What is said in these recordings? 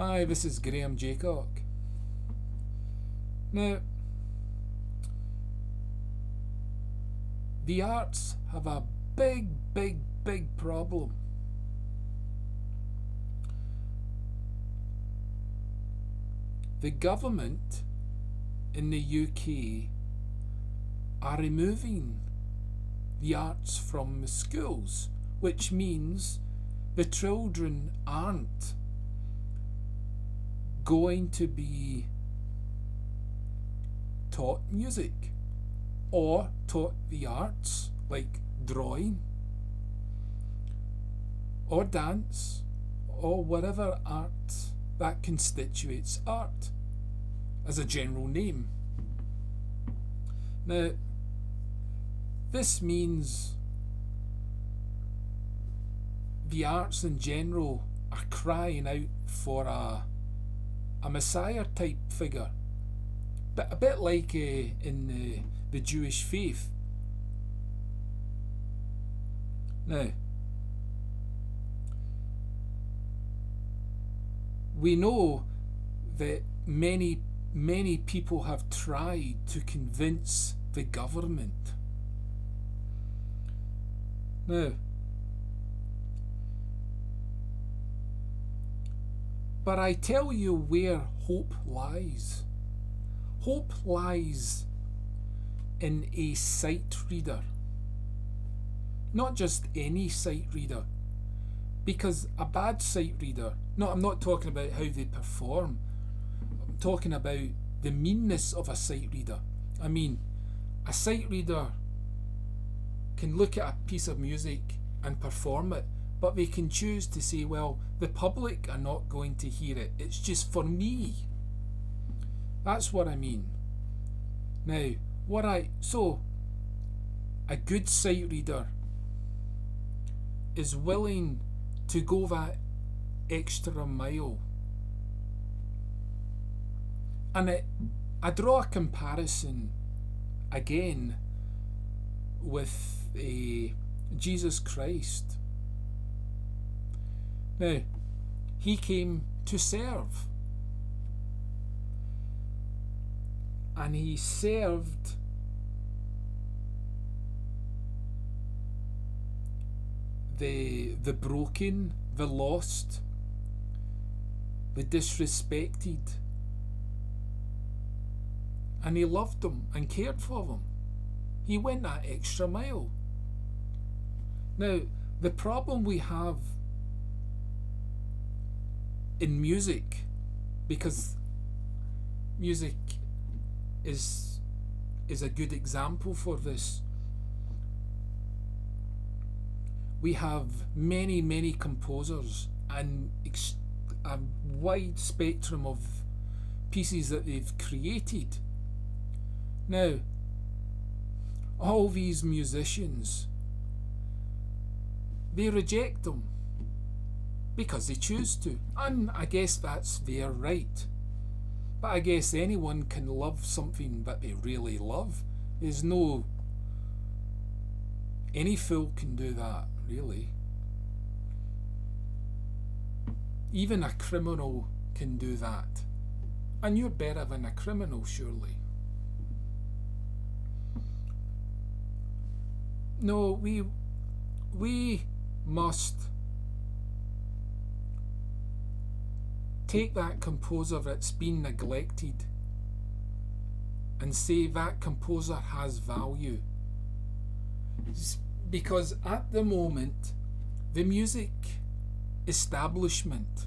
Hi, this is Graham Jeacocke. Now, the arts have a big problem. The government in the UK are removing the arts from the schools, which means the children aren't going to be taught music or taught the arts like drawing or dance or whatever art that constitutes art as a general name. Now, this means the arts in general are crying out for a messiah type figure, but a bit like in the Jewish faith. Now, we know that many people have tried to convince the government. Now, but I tell you where hope lies. Hope lies in a sight reader. Not just any sight reader. Because a bad sight reader, no, I'm not talking about how they perform. I'm talking about the meanness of a sight reader. I mean, a sight reader can look at a piece of music and perform it, but they can choose to say, well, the public are not going to hear it. It's just for me. That's what I mean. Now, so a good sight reader is willing to go that extra mile. And I draw a comparison again with Jesus Christ. Now, he came to serve. And he served the broken, the lost, the disrespected. And he loved them and cared for them. He went that extra mile. Now, the problem we have in music, because music is a good example for this. We have many composers and a wide spectrum of pieces that they've created. Now, all these musicians, they reject them because they choose to, and I guess that's their right. But I guess anyone can love something that they really love. Any fool can do that, really. Even a criminal can do that. And you're better than a criminal, surely. No, we must take that composer that's been neglected and say that composer has value. Because at the moment, the music establishment,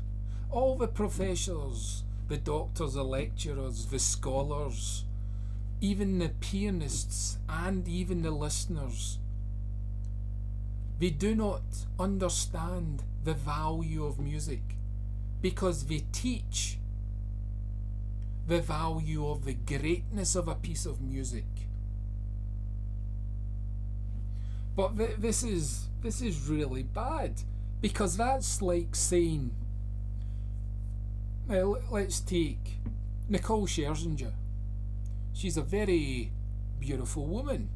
all the professors, the doctors, the lecturers, the scholars, even the pianists and even the listeners, they do not understand the value of music because they teach the value of the greatness of a piece of music. But this is really bad, because that's like saying, well, let's take Nicole Scherzinger. She's a very beautiful woman,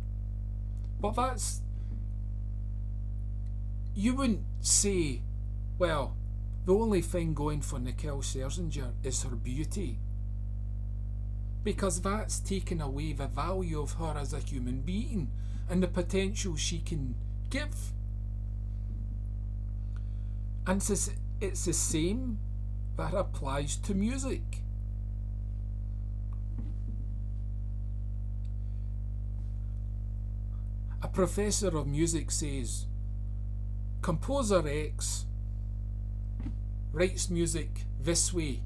but you wouldn't say, well, the only thing going for Nicole Scherzinger is her beauty, because that's taken away the value of her as a human being and the potential she can give. And it's the same that applies to music. A professor of music says, composer X writes music this way,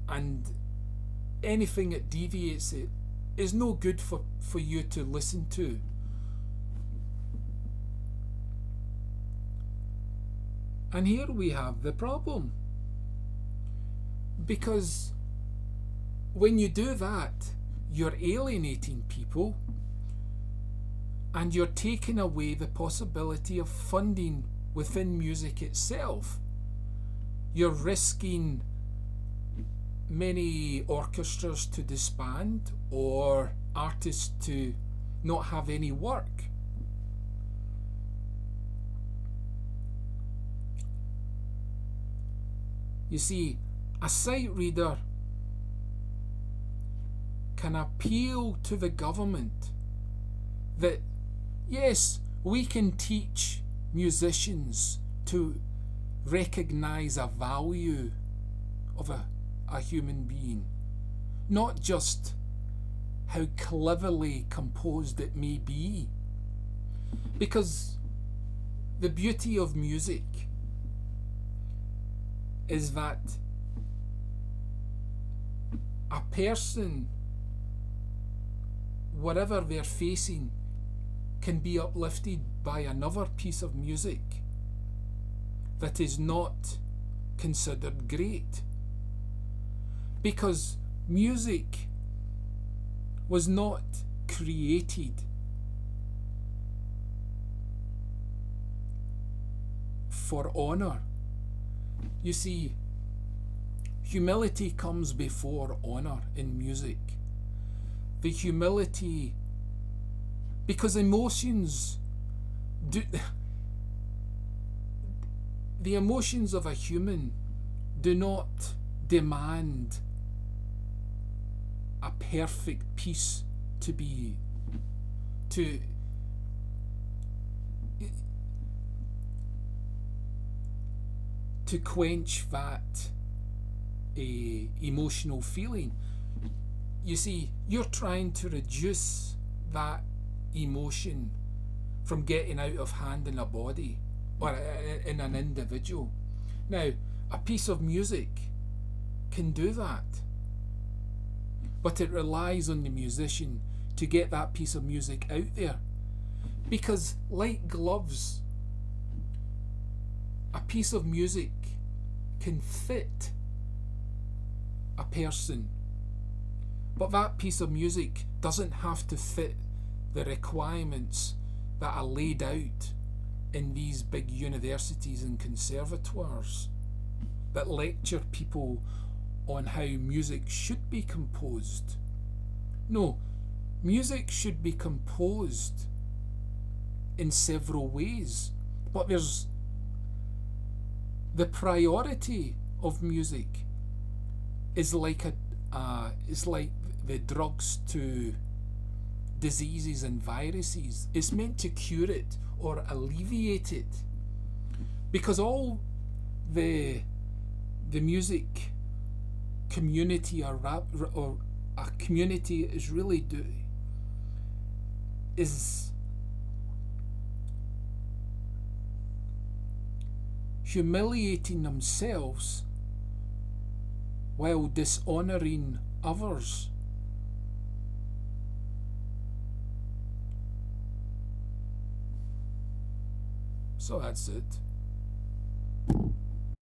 and anything that deviates it is no good for you to listen to. And here we have the problem. Because when you do that, you're alienating people and you're taking away the possibility of funding within music itself. You're risking many orchestras to disband or artists to not have any work. You see, a sight reader can appeal to the government that, yes, we can teach musicians to recognize a value of a human being, not just how cleverly composed it may be. Because the beauty of music is that a person, whatever they're facing, can be uplifted by another piece of music that is not considered great. Because music was not created for honour. You see, humility comes before honour in music. The humility, because emotions do, the emotions of a human do not demand a perfect piece to quench that emotional feeling. You see, you're trying to reduce that emotion from getting out of hand in a body or in an individual. Now, a piece of music can do that, but it relies on the musician to get that piece of music out there. Because, like gloves, a piece of music can fit a person, but that piece of music doesn't have to fit the requirements that are laid out in these big universities and conservatoires that lecture people on how music should be composed. No, music should be composed in several ways, but there's the priority of music is like the drugs to diseases and viruses. It's meant to cure it or alleviate it, because all the music community or a community is really doing is humiliating themselves while dishonouring others. So that's it.